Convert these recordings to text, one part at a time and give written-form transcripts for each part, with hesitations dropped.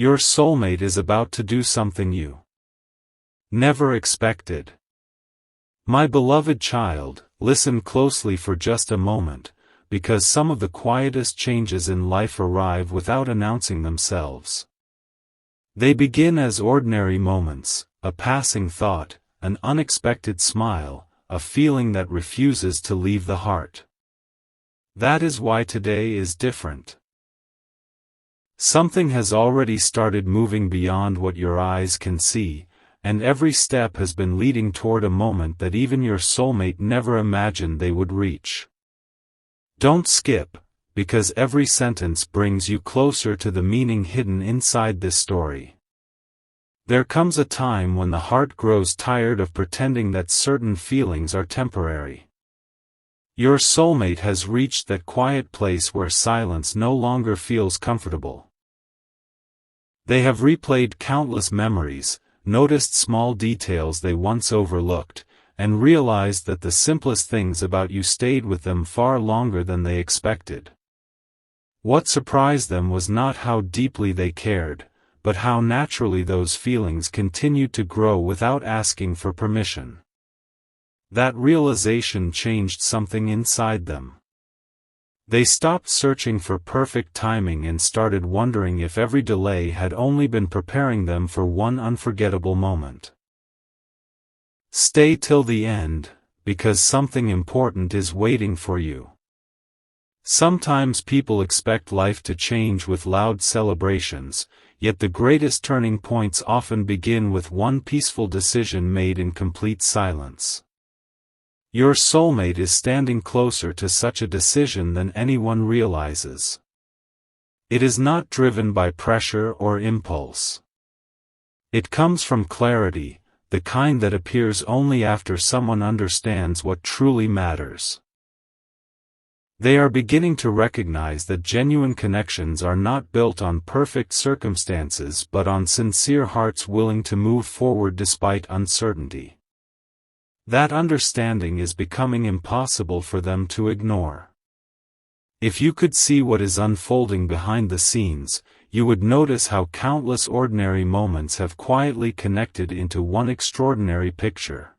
Your soulmate is about to do something you never expected. My beloved child, listen closely for just a moment, because some of the quietest changes in life arrive without announcing themselves. They begin as ordinary moments, a passing thought, an unexpected smile, a feeling that refuses to leave the heart. That is why today is different. Something has already started moving beyond what your eyes can see, and every step has been leading toward a moment that even your soulmate never imagined they would reach. Don't skip, because every sentence brings you closer to the meaning hidden inside this story. There comes a time when the heart grows tired of pretending that certain feelings are temporary. Your soulmate has reached that quiet place where silence no longer feels comfortable. They have replayed countless memories, noticed small details they once overlooked, and realized that the simplest things about you stayed with them far longer than they expected. What surprised them was not how deeply they cared, but how naturally those feelings continued to grow without asking for permission. That realization changed something inside them. They stopped searching for perfect timing and started wondering if every delay had only been preparing them for one unforgettable moment. Stay till the end, because something important is waiting for you. Sometimes people expect life to change with loud celebrations, yet the greatest turning points often begin with one peaceful decision made in complete silence. Your soulmate is standing closer to such a decision than anyone realizes. It is not driven by pressure or impulse. It comes from clarity, the kind that appears only after someone understands what truly matters. They are beginning to recognize that genuine connections are not built on perfect circumstances but on sincere hearts willing to move forward despite uncertainty. That understanding is becoming impossible for them to ignore. If you could see what is unfolding behind the scenes, you would notice how countless ordinary moments have quietly connected into one extraordinary picture.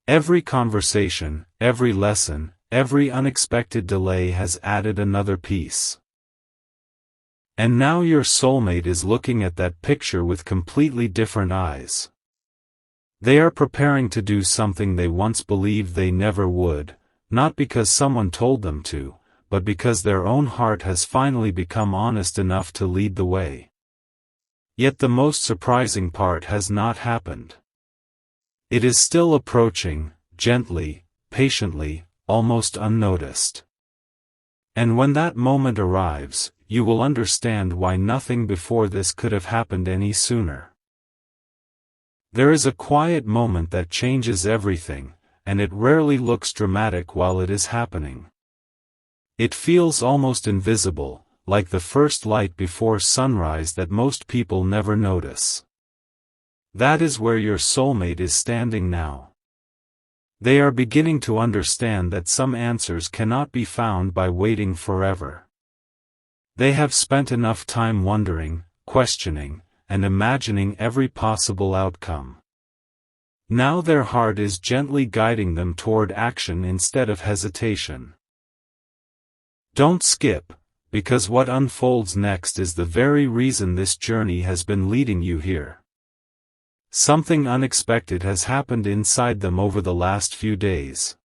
Every conversation, every lesson, every unexpected delay has added another piece. And now your soulmate is looking at that picture with completely different eyes. They are preparing to do something they once believed they never would, not because someone told them to, but because their own heart has finally become honest enough to lead the way. Yet the most surprising part has not happened. It is still approaching, gently, patiently, almost unnoticed. And when that moment arrives, you will understand why nothing before this could have happened any sooner. There is a quiet moment that changes everything, and it rarely looks dramatic while it is happening. It feels almost invisible, like the first light before sunrise that most people never notice. That is where your soulmate is standing now. They are beginning to understand that some answers cannot be found by waiting forever. They have spent enough time wondering, questioning, and imagining every possible outcome. Now their heart is gently guiding them toward action instead of hesitation. Don't skip, because what unfolds next is the very reason this journey has been leading you here. Something unexpected has happened inside them over the last few days.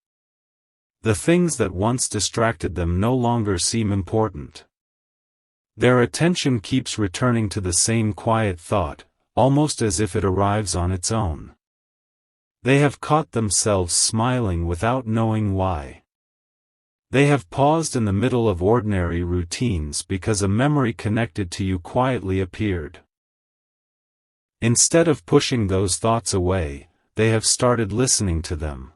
The things that once distracted them no longer seem important. Their attention keeps returning to the same quiet thought, almost as if it arrives on its own. They have caught themselves smiling without knowing why. They have paused in the middle of ordinary routines because a memory connected to you quietly appeared. Instead of pushing those thoughts away, they have started listening to them.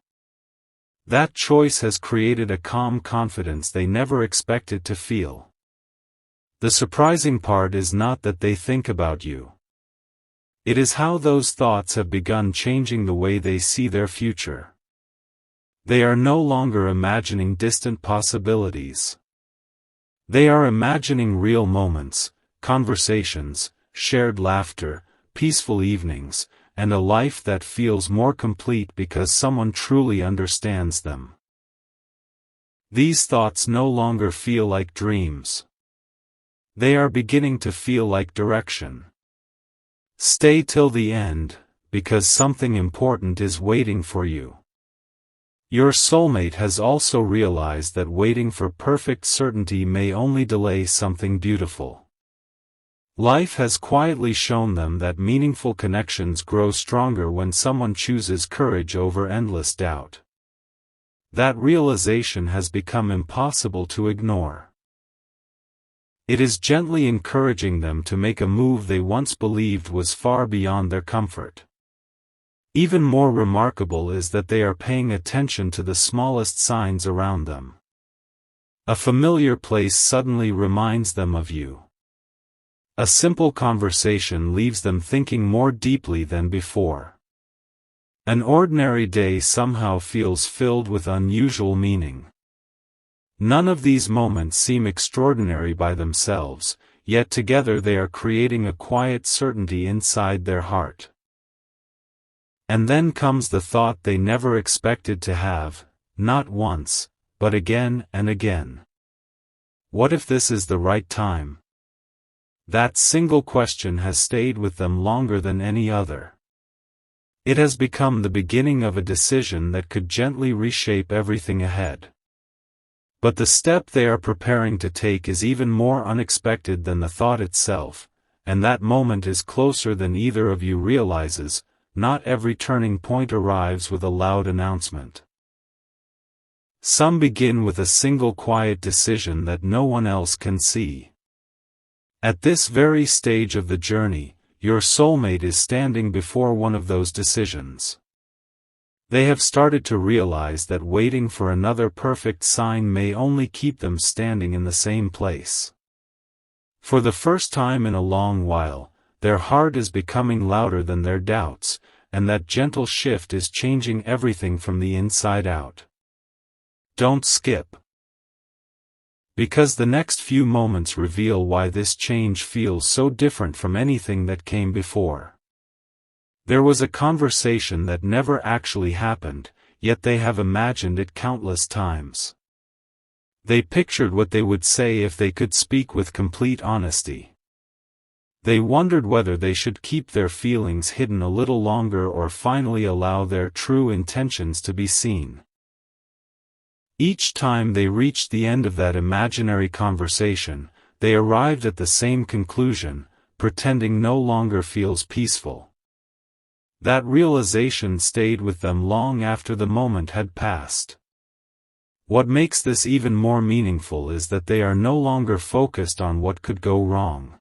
That choice has created a calm confidence they never expected to feel. The surprising part is not that they think about you. It is how those thoughts have begun changing the way they see their future. They are no longer imagining distant possibilities. They are imagining real moments, conversations, shared laughter, peaceful evenings, and a life that feels more complete because someone truly understands them. These thoughts no longer feel like dreams. They are beginning to feel like direction. Stay till the end, because something important is waiting for you. Your soulmate has also realized that waiting for perfect certainty may only delay something beautiful. Life has quietly shown them that meaningful connections grow stronger when someone chooses courage over endless doubt. That realization has become impossible to ignore. It is gently encouraging them to make a move they once believed was far beyond their comfort. Even more remarkable is that they are paying attention to the smallest signs around them. A familiar place suddenly reminds them of you. A simple conversation leaves them thinking more deeply than before. An ordinary day somehow feels filled with unusual meaning. None of these moments seem extraordinary by themselves, yet together they are creating a quiet certainty inside their heart. And then comes the thought they never expected to have, not once, but again and again. What if this is the right time? That single question has stayed with them longer than any other. It has become the beginning of a decision that could gently reshape everything ahead. But the step they are preparing to take is even more unexpected than the thought itself, and that moment is closer than either of you realizes. Not every turning point arrives with a loud announcement. Some begin with a single quiet decision that no one else can see. At this very stage of the journey, your soulmate is standing before one of those decisions. They have started to realize that waiting for another perfect sign may only keep them standing in the same place. For the first time in a long while, their heart is becoming louder than their doubts, and that gentle shift is changing everything from the inside out. Don't skip. Because the next few moments reveal why this change feels so different from anything that came before. There was a conversation that never actually happened, yet they have imagined it countless times. They pictured what they would say if they could speak with complete honesty. They wondered whether they should keep their feelings hidden a little longer or finally allow their true intentions to be seen. Each time they reached the end of that imaginary conversation, they arrived at the same conclusion: pretending no longer feels peaceful. That realization stayed with them long after the moment had passed. What makes this even more meaningful is that they are no longer focused on what could go wrong.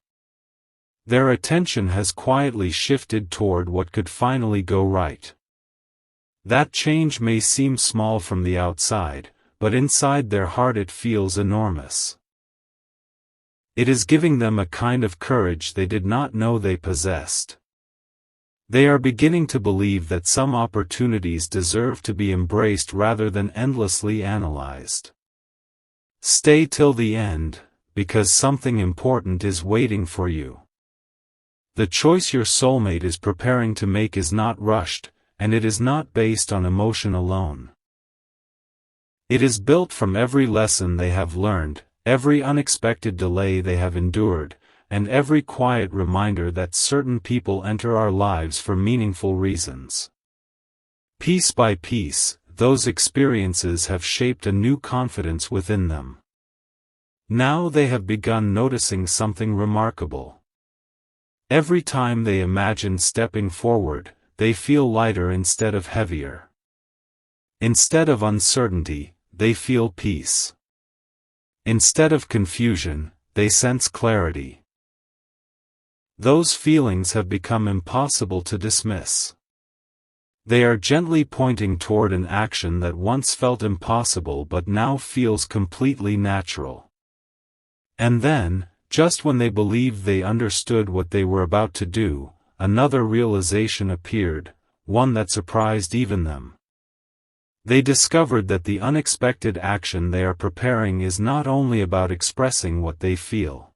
Their attention has quietly shifted toward what could finally go right. That change may seem small from the outside, but inside their heart it feels enormous. It is giving them a kind of courage they did not know they possessed. They are beginning to believe that some opportunities deserve to be embraced rather than endlessly analyzed. Stay till the end, because something important is waiting for you. The choice your soulmate is preparing to make is not rushed, and it is not based on emotion alone. It is built from every lesson they have learned, every unexpected delay they have endured, and every quiet reminder that certain people enter our lives for meaningful reasons. Piece by piece, those experiences have shaped a new confidence within them. Now they have begun noticing something remarkable. Every time they imagine stepping forward, they feel lighter instead of heavier. Instead of uncertainty, they feel peace. Instead of confusion, they sense clarity. Those feelings have become impossible to dismiss. They are gently pointing toward an action that once felt impossible but now feels completely natural. And then, just when they believed they understood what they were about to do, another realization appeared, one that surprised even them. They discovered that the unexpected action they are preparing is not only about expressing what they feel.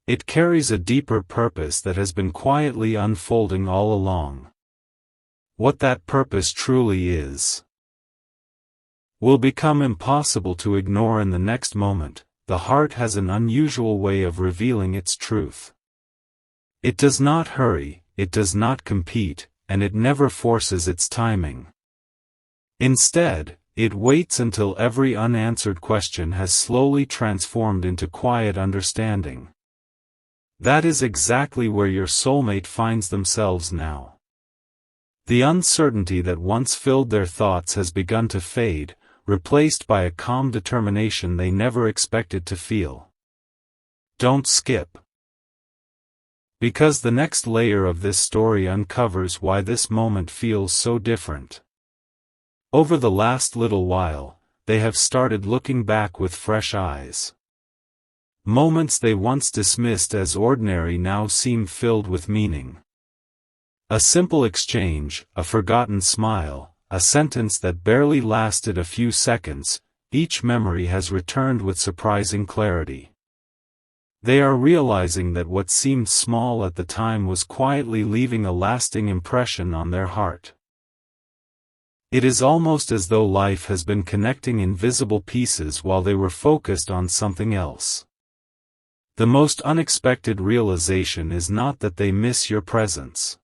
It carries a deeper purpose that has been quietly unfolding all along. What that purpose truly is will become impossible to ignore in the next moment. The heart has an unusual way of revealing its truth. It does not hurry, it does not compete, and it never forces its timing. Instead, it waits until every unanswered question has slowly transformed into quiet understanding. That is exactly where your soulmate finds themselves now. The uncertainty that once filled their thoughts has begun to fade, replaced by a calm determination they never expected to feel. Don't skip. Because the next layer of this story uncovers why this moment feels so different. Over the last little while, they have started looking back with fresh eyes. Moments they once dismissed as ordinary now seem filled with meaning. A simple exchange, a forgotten smile, a sentence that barely lasted a few seconds, each memory has returned with surprising clarity. They are realizing that what seemed small at the time was quietly leaving a lasting impression on their heart. It is almost as though life has been connecting invisible pieces while they were focused on something else. The most unexpected realization is not that they miss your presence.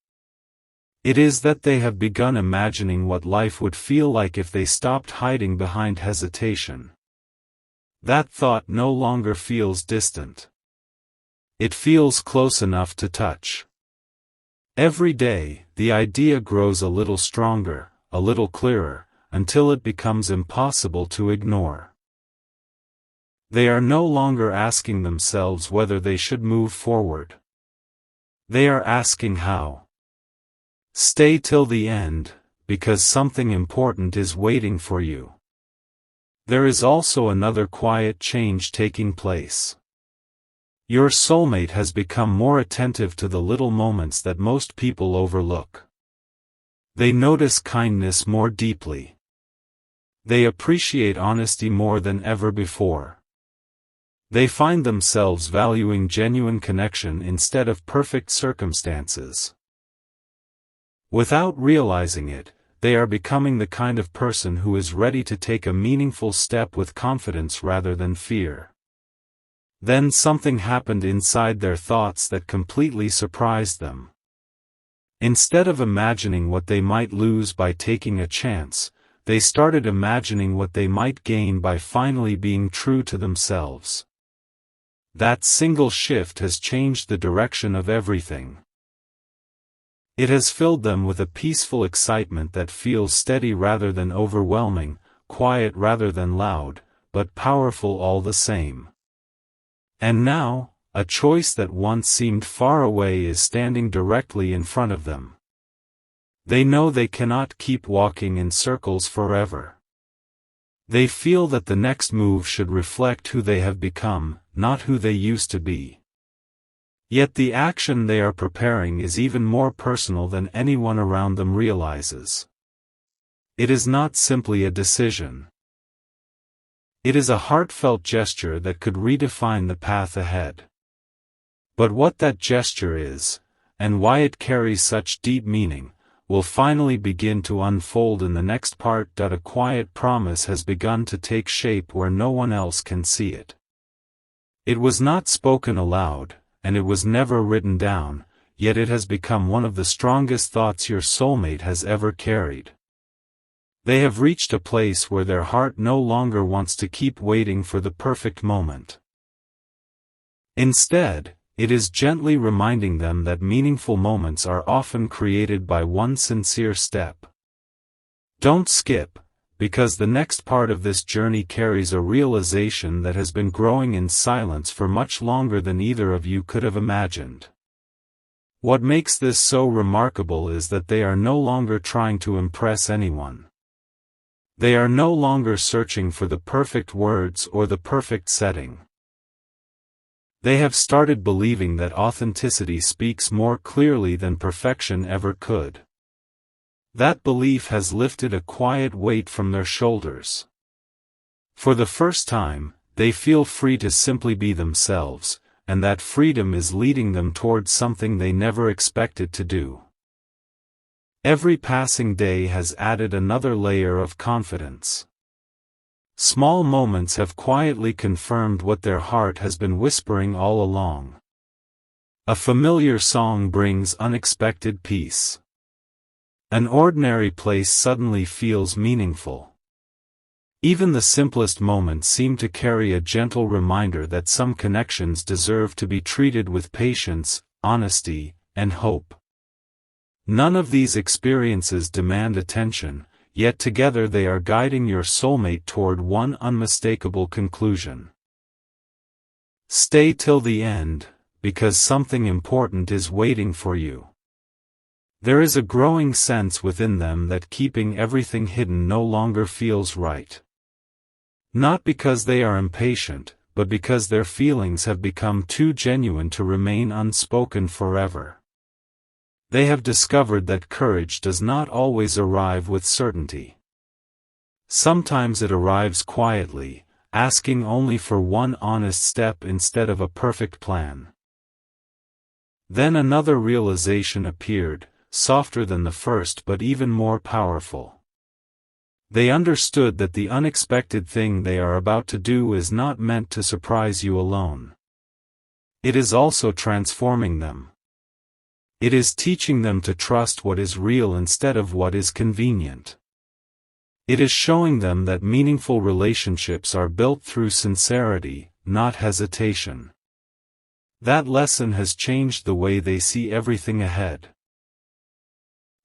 It is that they have begun imagining what life would feel like if they stopped hiding behind hesitation. That thought no longer feels distant. It feels close enough to touch. Every day, the idea grows a little stronger, a little clearer, until it becomes impossible to ignore. They are no longer asking themselves whether they should move forward. They are asking how. Stay till the end, because something important is waiting for you. There is also another quiet change taking place. Your soulmate has become more attentive to the little moments that most people overlook. They notice kindness more deeply. They appreciate honesty more than ever before. They find themselves valuing genuine connection instead of perfect circumstances. Without realizing it, they are becoming the kind of person who is ready to take a meaningful step with confidence rather than fear. Then something happened inside their thoughts that completely surprised them. Instead of imagining what they might lose by taking a chance, they started imagining what they might gain by finally being true to themselves. That single shift has changed the direction of everything. It has filled them with a peaceful excitement that feels steady rather than overwhelming, quiet rather than loud, but powerful all the same. And now, a choice that once seemed far away is standing directly in front of them. They know they cannot keep walking in circles forever. They feel that the next move should reflect who they have become, not who they used to be. Yet the action they are preparing is even more personal than anyone around them realizes. It is not simply a decision. It is a heartfelt gesture that could redefine the path ahead. But what that gesture is, and why it carries such deep meaning, will finally begin to unfold in the next part. A quiet promise has begun to take shape where no one else can see it. It was not spoken aloud, and it was never written down, yet it has become one of the strongest thoughts your soulmate has ever carried. They have reached a place where their heart no longer wants to keep waiting for the perfect moment. Instead, it is gently reminding them that meaningful moments are often created by one sincere step. Don't skip, because the next part of this journey carries a realization that has been growing in silence for much longer than either of you could have imagined. What makes this so remarkable is that they are no longer trying to impress anyone. They are no longer searching for the perfect words or the perfect setting. They have started believing that authenticity speaks more clearly than perfection ever could. That belief has lifted a quiet weight from their shoulders. For the first time, they feel free to simply be themselves, and that freedom is leading them towards something they never expected to do. Every passing day has added another layer of confidence. Small moments have quietly confirmed what their heart has been whispering all along. A familiar song brings unexpected peace. An ordinary place suddenly feels meaningful. Even the simplest moments seem to carry a gentle reminder that some connections deserve to be treated with patience, honesty, and hope. None of these experiences demand attention, yet together they are guiding your soulmate toward one unmistakable conclusion. Stay till the end, because something important is waiting for you. There is a growing sense within them that keeping everything hidden no longer feels right. Not because they are impatient, but because their feelings have become too genuine to remain unspoken forever. They have discovered that courage does not always arrive with certainty. Sometimes it arrives quietly, asking only for one honest step instead of a perfect plan. Then another realization appeared, softer than the first but even more powerful. They understood that the unexpected thing they are about to do is not meant to surprise you alone. It is also transforming them. It is teaching them to trust what is real instead of what is convenient. It is showing them that meaningful relationships are built through sincerity, not hesitation. That lesson has changed the way they see everything ahead.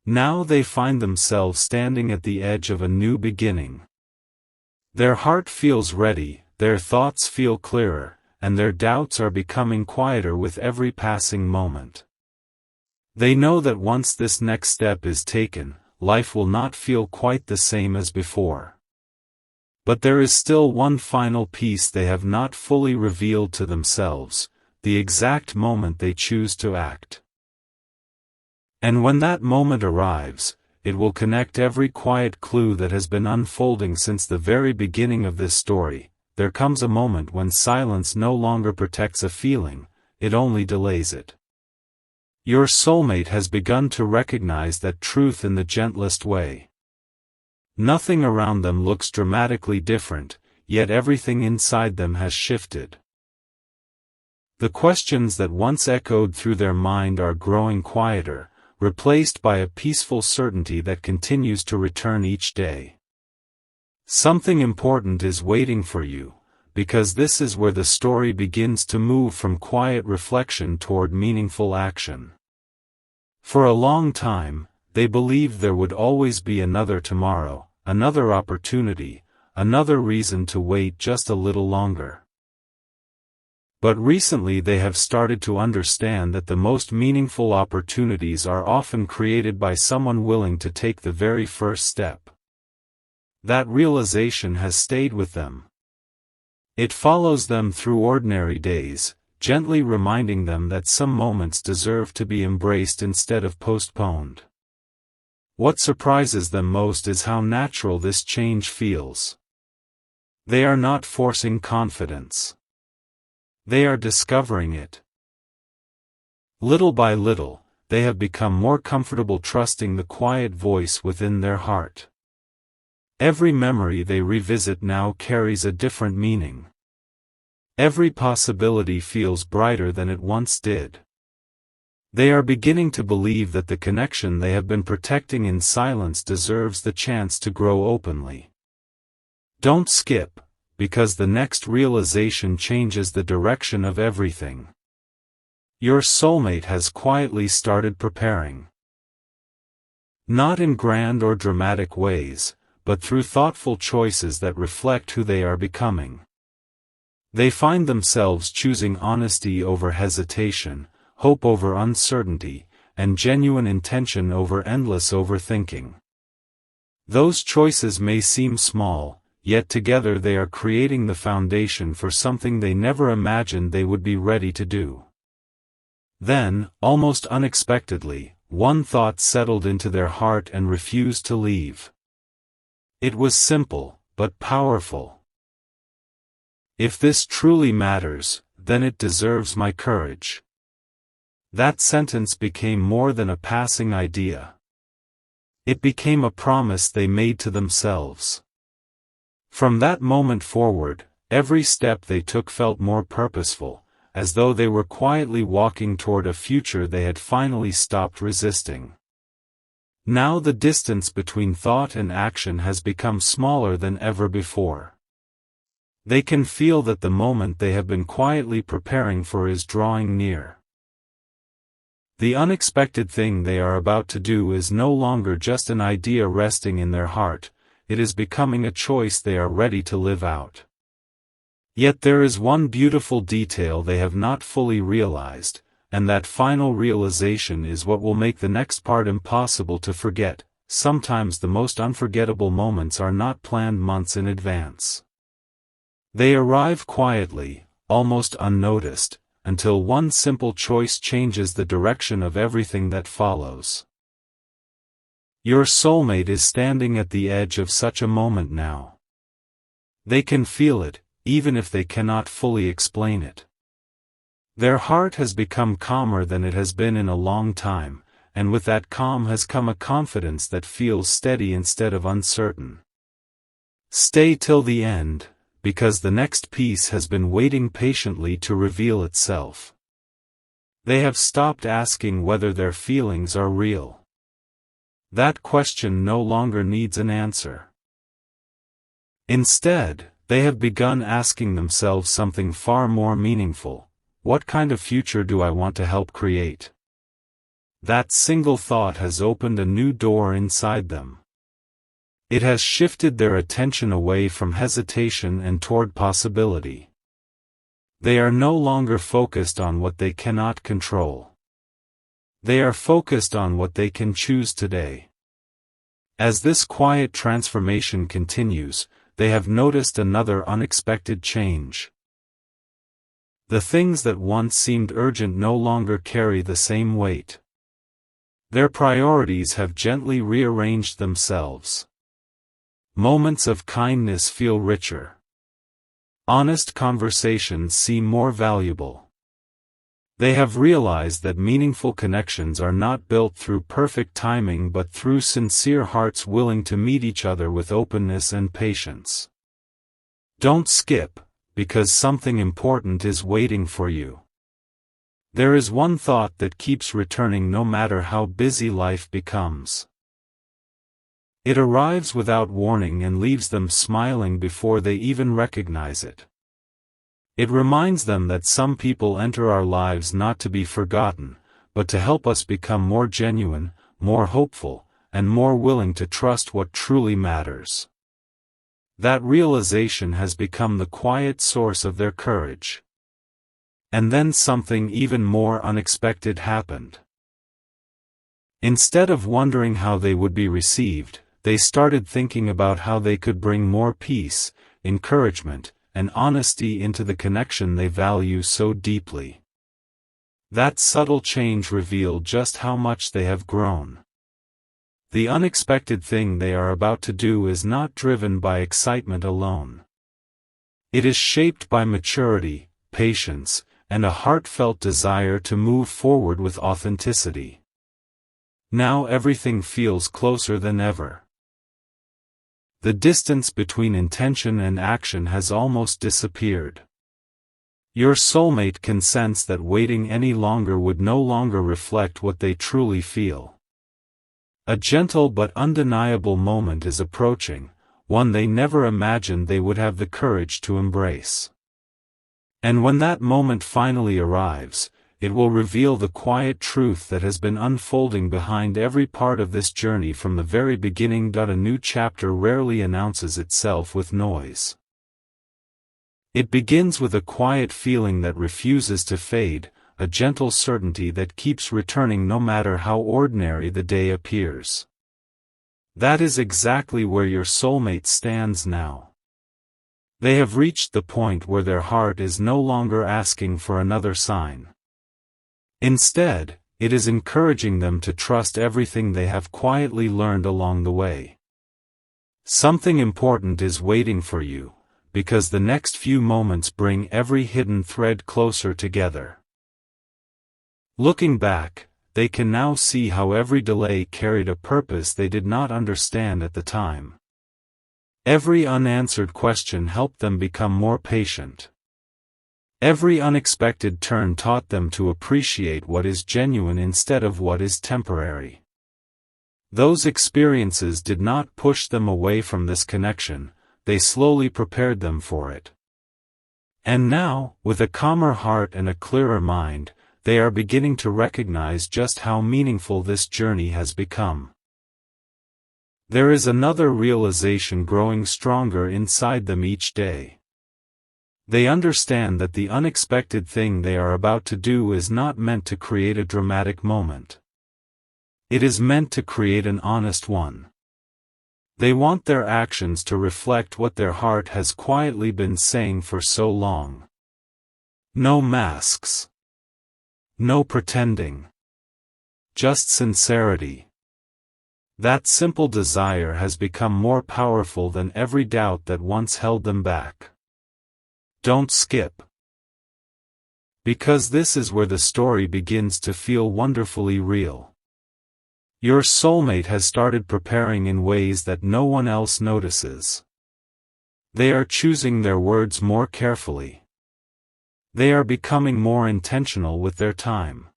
Now they find themselves standing at the edge of a new beginning. Their heart feels ready, their thoughts feel clearer, and their doubts are becoming quieter with every passing moment. They know that once this next step is taken, life will not feel quite the same as before. But there is still one final piece they have not fully revealed to themselves, the exact moment they choose to act. And when that moment arrives, it will connect every quiet clue that has been unfolding since the very beginning of this story. There comes a moment when silence no longer protects a feeling, it only delays it. Your soulmate has begun to recognize that truth in the gentlest way. Nothing around them looks dramatically different, yet everything inside them has shifted. The questions that once echoed through their mind are growing quieter, replaced by a peaceful certainty that continues to return each day. Something important is waiting for you, because this is where the story begins to move from quiet reflection toward meaningful action. For a long time, they believed there would always be another tomorrow, another opportunity, another reason to wait just a little longer. But recently they have started to understand that the most meaningful opportunities are often created by someone willing to take the very first step. That realization has stayed with them. It follows them through ordinary days, gently reminding them that some moments deserve to be embraced instead of postponed. What surprises them most is how natural this change feels. They are not forcing confidence. They are discovering it. Little by little, they have become more comfortable trusting the quiet voice within their heart. Every memory they revisit now carries a different meaning. Every possibility feels brighter than it once did. They are beginning to believe that the connection they have been protecting in silence deserves the chance to grow openly. Don't skip, because the next realization changes the direction of everything. Your soulmate has quietly started preparing. Not in grand or dramatic ways, but through thoughtful choices that reflect who they are becoming. They find themselves choosing honesty over hesitation, hope over uncertainty, and genuine intention over endless overthinking. Those choices may seem small, yet together they are creating the foundation for something they never imagined they would be ready to do. Then, almost unexpectedly, one thought settled into their heart and refused to leave. It was simple, but powerful. If this truly matters, then it deserves my courage. That sentence became more than a passing idea. It became a promise they made to themselves. From that moment forward, every step they took felt more purposeful, as though they were quietly walking toward a future they had finally stopped resisting. Now the distance between thought and action has become smaller than ever before. They can feel that the moment they have been quietly preparing for is drawing near. The unexpected thing they are about to do is no longer just an idea resting in their heart, it is becoming a choice they are ready to live out. Yet there is one beautiful detail they have not fully realized, and that final realization is what will make the next part impossible to forget. Sometimes the most unforgettable moments are not planned months in advance. They arrive quietly, almost unnoticed, until one simple choice changes the direction of everything that follows. Your soulmate is standing at the edge of such a moment now. They can feel it, even if they cannot fully explain it. Their heart has become calmer than it has been in a long time, and with that calm has come a confidence that feels steady instead of uncertain. Stay till the end, because the next piece has been waiting patiently to reveal itself. They have stopped asking whether their feelings are real. That question no longer needs an answer. Instead, they have begun asking themselves something far more meaningful. What kind of future do I want to help create? That single thought has opened a new door inside them. It has shifted their attention away from hesitation and toward possibility. They are no longer focused on what they cannot control. They are focused on what they can choose today. As this quiet transformation continues, they have noticed another unexpected change. The things that once seemed urgent no longer carry the same weight. Their priorities have gently rearranged themselves. Moments of kindness feel richer. Honest conversations seem more valuable. They have realized that meaningful connections are not built through perfect timing but through sincere hearts willing to meet each other with openness and patience. Don't skip, because something important is waiting for you. There is one thought that keeps returning no matter how busy life becomes. It arrives without warning and leaves them smiling before they even recognize it. It reminds them that some people enter our lives not to be forgotten, but to help us become more genuine, more hopeful, and more willing to trust what truly matters. That realization has become the quiet source of their courage. And then something even more unexpected happened. Instead of wondering how they would be received, they started thinking about how they could bring more peace, encouragement, and honesty into the connection they value so deeply. That subtle change revealed just how much they have grown. The unexpected thing they are about to do is not driven by excitement alone. It is shaped by maturity, patience, and a heartfelt desire to move forward with authenticity. Now everything feels closer than ever. The distance between intention and action has almost disappeared. Your soulmate can sense that waiting any longer would no longer reflect what they truly feel. A gentle but undeniable moment is approaching, one they never imagined they would have the courage to embrace. And when that moment finally arrives, it will reveal the quiet truth that has been unfolding behind every part of this journey from the very beginning. A new chapter rarely announces itself with noise. It begins with a quiet feeling that refuses to fade, a gentle certainty that keeps returning no matter how ordinary the day appears. That is exactly where your soulmate stands now. They have reached the point where their heart is no longer asking for another sign. Instead, it is encouraging them to trust everything they have quietly learned along the way. Something important is waiting for you, because the next few moments bring every hidden thread closer together. Looking back, they can now see how every delay carried a purpose they did not understand at the time. Every unanswered question helped them become more patient. Every unexpected turn taught them to appreciate what is genuine instead of what is temporary. Those experiences did not push them away from this connection, they slowly prepared them for it. And now, with a calmer heart and a clearer mind, they are beginning to recognize just how meaningful this journey has become. There is another realization growing stronger inside them each day. They understand that the unexpected thing they are about to do is not meant to create a dramatic moment. It is meant to create an honest one. They want their actions to reflect what their heart has quietly been saying for so long. No masks. No pretending. Just sincerity. That simple desire has become more powerful than every doubt that once held them back. Don't skip. Because this is where the story begins to feel wonderfully real. Your soulmate has started preparing in ways that no one else notices. They are choosing their words more carefully. They are becoming more intentional with their time.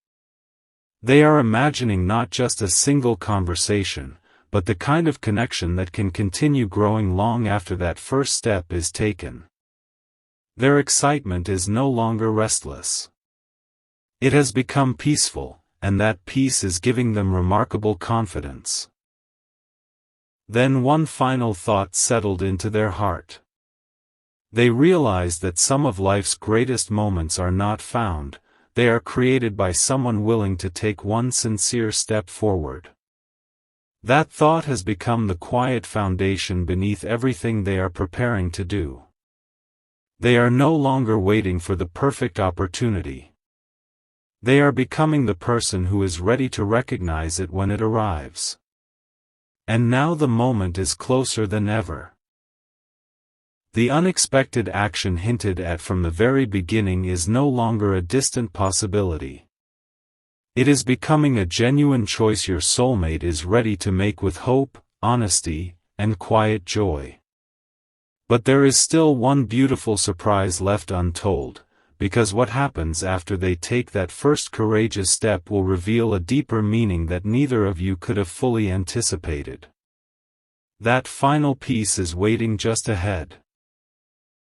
They are imagining not just a single conversation, but the kind of connection that can continue growing long after that first step is taken. Their excitement is no longer restless. It has become peaceful, and that peace is giving them remarkable confidence. Then one final thought settled into their heart. They realized that some of life's greatest moments are not found, they are created by someone willing to take one sincere step forward. That thought has become the quiet foundation beneath everything they are preparing to do. They are no longer waiting for the perfect opportunity. They are becoming the person who is ready to recognize it when it arrives. And now the moment is closer than ever. The unexpected action hinted at from the very beginning is no longer a distant possibility. It is becoming a genuine choice your soulmate is ready to make with hope, honesty, and quiet joy. But there is still one beautiful surprise left untold, because what happens after they take that first courageous step will reveal a deeper meaning that neither of you could have fully anticipated. That final piece is waiting just ahead.